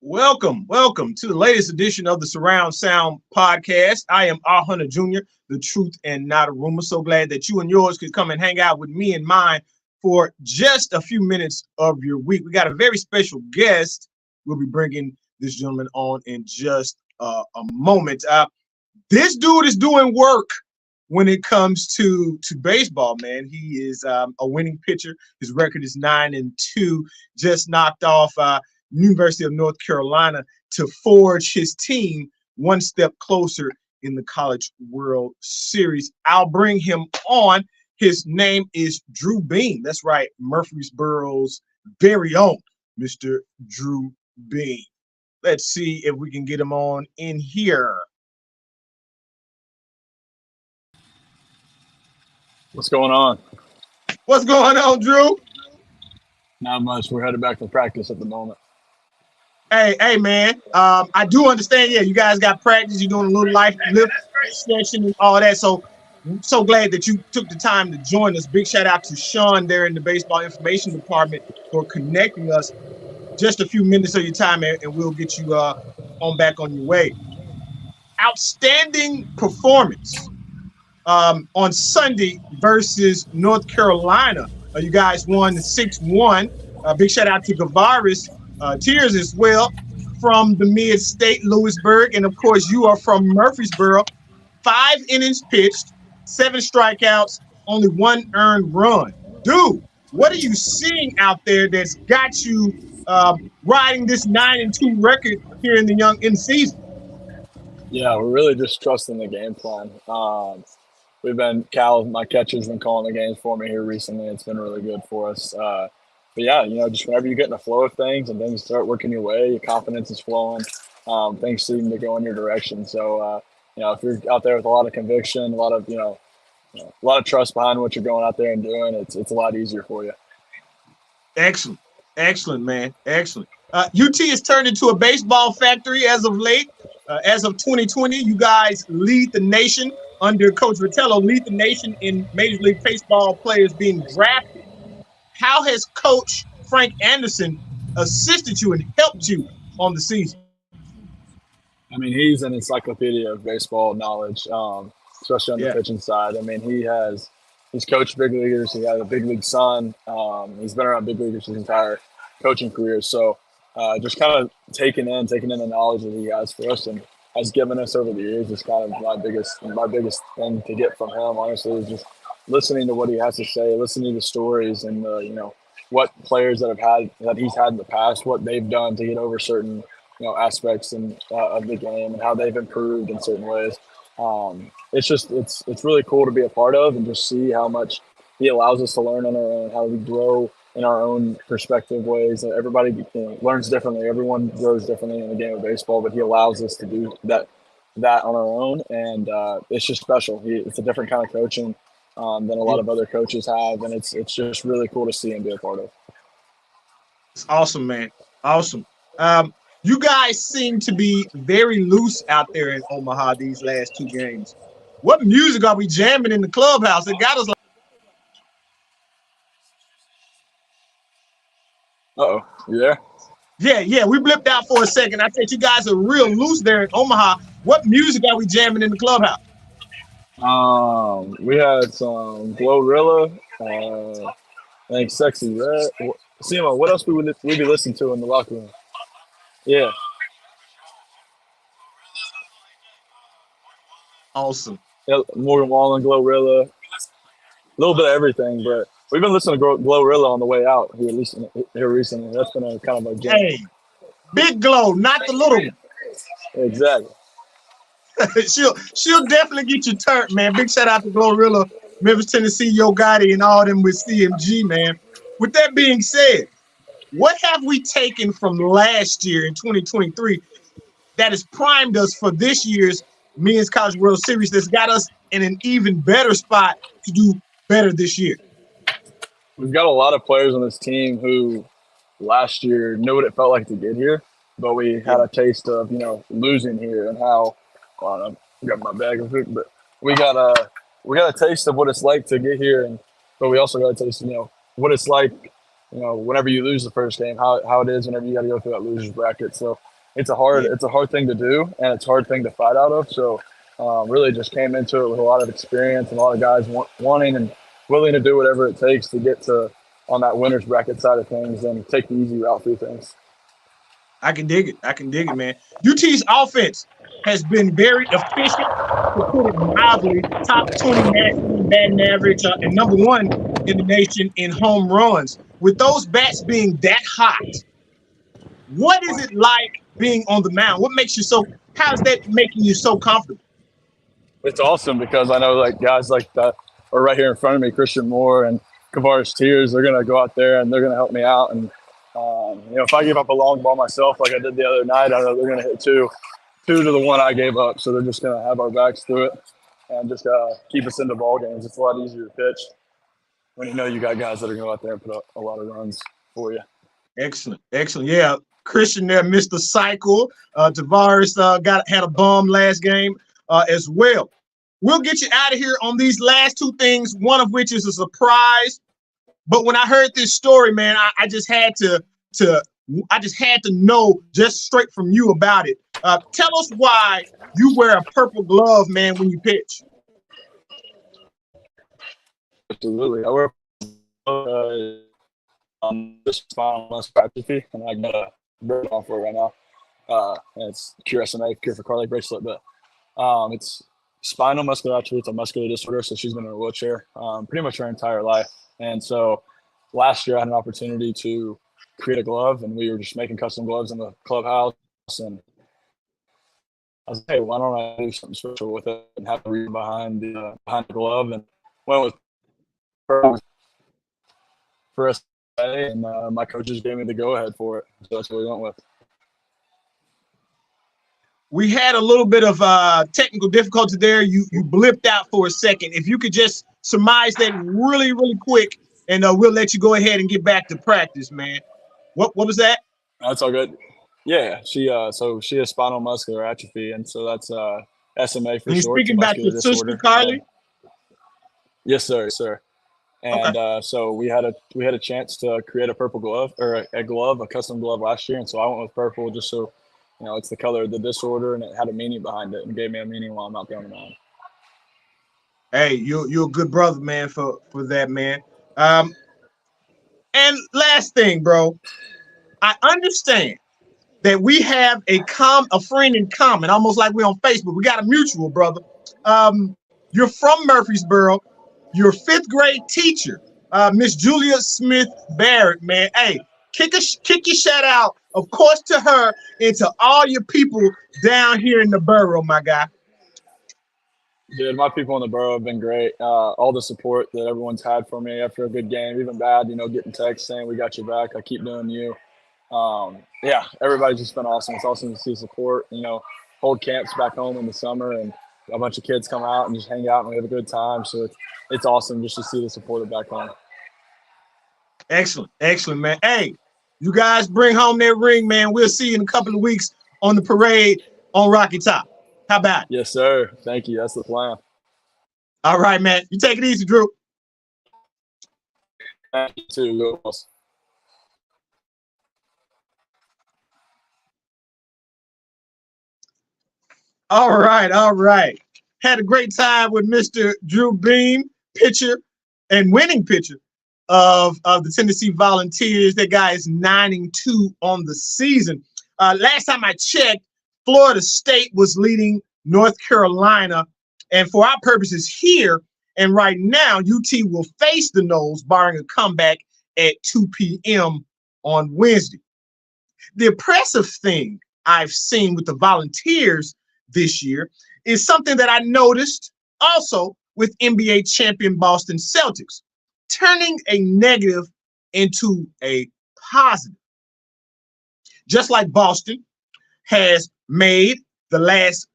Welcome to the latest edition of the Surround Sound podcast. I am R. Hunter Jr., the truth and not a rumor. So glad that you and yours could come and hang out with me and mine for just a few minutes of your week. We got a very special guest. We'll be bringing this gentleman on in just a moment. This dude is doing work when it comes to baseball, man. He is a winning pitcher. His record is 9-2, just knocked off University of North Carolina to forge his team one step closer in the College World Series. I'll bring him on. His name is Drew Beam. That's right, Murfreesboro's very own Mr. Drew Beam. Let's see if we can get him on in here. What's going on? What's going on, Drew? Not much. We're headed back to practice at the moment. Hey, man. I do understand. Yeah, you guys got practice. You're doing a little lift session and all that. So glad that you took the time to join us. Big shout out to Sean there in the baseball information department for connecting us. Just a few minutes of your time, and we'll get you on back on your way. Outstanding performance on Sunday versus North Carolina. You guys won 6-1. Big shout out to Gavaris. Tears as well from the mid-state Lewisburg, and of course you are from Murfreesboro. 5 innings pitched, 7 strikeouts, only 1 earned run. Dude, what are you seeing out there that's got you riding this 9-2 record here in the season? Yeah, we're really just trusting the game plan. Cal, my catcher's been calling the games for me here recently. It's been really good for us. But yeah, just whenever you get in the flow of things and things start working your way, your confidence is flowing, things seem to go in your direction. So, if you're out there with a lot of conviction, a lot of trust behind what you're going out there and doing, it's a lot easier for you. Excellent, man. Excellent. UT has turned into a baseball factory as of late. As of 2020, you guys lead the nation under Coach Vitello, lead the nation in Major League Baseball players being drafted. How has Coach Frank Anderson assisted you and helped you on the season? I mean, he's an encyclopedia of baseball knowledge, especially on the pitching side. I mean, he's coached big leaguers. He has a big league son. He's been around big leaguers his entire coaching career. So just kind of taking in the knowledge that he has for us and has given us over the years is kind of my biggest thing to get from him, honestly, is just listening to what he has to say, listening to stories and what players that he's had in the past, what they've done to get over certain aspects of the game and how they've improved in certain ways. It's really cool to be a part of and just see how much he allows us to learn on our own, how we grow in our own perspective ways. Everybody learns differently. Everyone grows differently in the game of baseball, but he allows us to do that on our own, and it's just special. It's a different kind of coaching than a lot of other coaches have, and it's just really cool to see and be a part of. It's awesome, man. Awesome. You guys seem to be very loose out there in Omaha these last 2 games. What music are we jamming in the clubhouse? It got us like. Uh-oh, you there? Yeah, we blipped out for a second. I said you guys are real loose there in Omaha. What music are we jamming in the clubhouse? We had some Glorilla, I think Sexy Red. Simo, what else we be listening to in the locker room? Yeah. Awesome. Yeah, Morgan Wallen, Glorilla, a little bit of everything, but we've been listening to Glorilla on the way out here recently. That's been a kind of a jam. Hey, big Glow, not the little one. Exactly. she'll definitely get you turned, man. Big shout out to Glorilla, Memphis, Tennessee, Yo Gotti, and all them with CMG, man. With that being said, what have we taken from last year in 2023 that has primed us for this year's Men's College World Series that's got us in an even better spot to do better this year? We've got a lot of players on this team who last year knew what it felt like to get here, but we had a taste of, losing here and how, I got my bag of food, but we got a taste of what it's like to get here, but we also got a taste of, what it's like, whenever you lose the first game, how it is whenever you got to go through that loser's bracket. So it's a hard thing to do, and it's a hard thing to fight out of. So really just came into it with a lot of experience and a lot of guys wanting and willing to do whatever it takes to get to on that winner's bracket side of things and take the easy route through things. I can dig it, man. UT's offense has been very efficient, to put it mildly. Top 20 national in batting average and number one in the nation in home runs. With those bats being that hot, what is it like being on the mound? How's that making you so comfortable? It's awesome because I know like guys like that are right here in front of me, Christian Moore and converse. They're going to go out there and they're going to help me out. And, if I give up a long ball myself like I did the other night, I know they're going to hit two to the one I gave up. So they're just going to have our backs through it and just keep us into ball games. It's a lot easier to pitch when you know you got guys that are going to go out there and put a lot of runs for you. Excellent. Yeah, Christian there missed the cycle. Tavares had a bum last game as well. We'll get you out of here on these last two things, one of which is a surprise. But when I heard this story, man, I just had to know just straight from you about it. Tell us why you wear a purple glove, man, when you pitch. Absolutely. I wear this spinal muscular atrophy, and I got a bird off for it right now. It's cure SMA, cure for cardiac bracelet, but it's spinal muscular atrophy. It's a muscular disorder, so she's been in a wheelchair pretty much her entire life. And so last year I had an opportunity to create a glove, and we were just making custom gloves in the clubhouse. And I was like, hey, why don't I do something special with it and have a reason behind the glove? And went with for us, and my coaches gave me the go-ahead for it. So that's what we went with. We had a little bit of technical difficulty there. You blipped out for a second. If you could just surmise that really, really quick, and we'll let you go ahead and get back to practice, man. What was that? That's all good. Yeah, she has spinal muscular atrophy, and so that's SMA for short. You're speaking about your sister, Carly? Yes, sir. And okay. So we had a chance to create a purple glove or a custom glove last year, and so I went with purple just so it's the color of the disorder, and it had a meaning behind it, and gave me a meaning while I'm out there on the mound. Hey, you're a good brother, man, for that, man. And last thing, bro, I understand that we have a friend in common, almost like we're on Facebook. We got a mutual, brother. You're from Murfreesboro. You're a fifth grade teacher, Miss Julia Smith Barrett, man. Hey, kick your shout out, of course, to her and to all your people down here in the borough, my guy. Dude, my people in the borough have been great. All the support that everyone's had for me after a good game, even bad, getting texts saying we got your back. I keep doing you. Yeah, everybody's just been awesome. It's awesome to see support, hold camps back home in the summer, and a bunch of kids come out and just hang out and we have a good time. So it's awesome just to see the support back home. Excellent, man. Hey, you guys bring home that ring, man. We'll see you in a couple of weeks on the parade on Rocky Top. How about it? Yes, sir. Thank you. That's the plan. All right, man. You take it easy, Drew. Thank you too, Vols. All right. Had a great time with Mr. Drew Beam, pitcher and winning pitcher of the Tennessee Volunteers. That guy is 9-2 on the season. Last time I checked, Florida State was leading North Carolina. And for our purposes here, and right now, UT will face the Noles, barring a comeback at 2 p.m. on Wednesday. The impressive thing I've seen with the Volunteers this year is something that I noticed also with NBA champion Boston Celtics, turning a negative into a positive. Just like Boston has made the last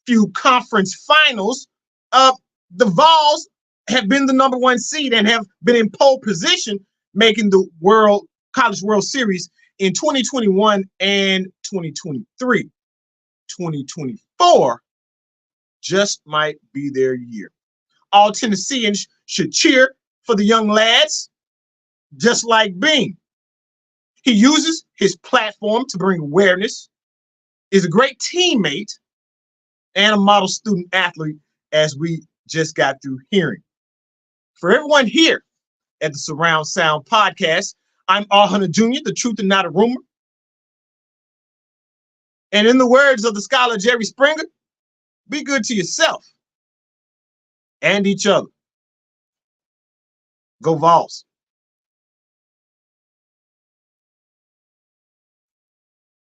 few conference finals, the Vols have been the number one seed and have been in pole position, making the College World Series in 2021 and 2023. 2024 just might be their year. All Tennesseans should cheer for the young lads, just like Bean. He uses his platform to bring awareness is a great teammate and a model student athlete, as we just got through hearing. For everyone here at the Surround Sound Podcast, I'm R. Hunter Jr., the truth and not a rumor. And in the words of the scholar Jerry Springer, be good to yourself and each other. Go Vols.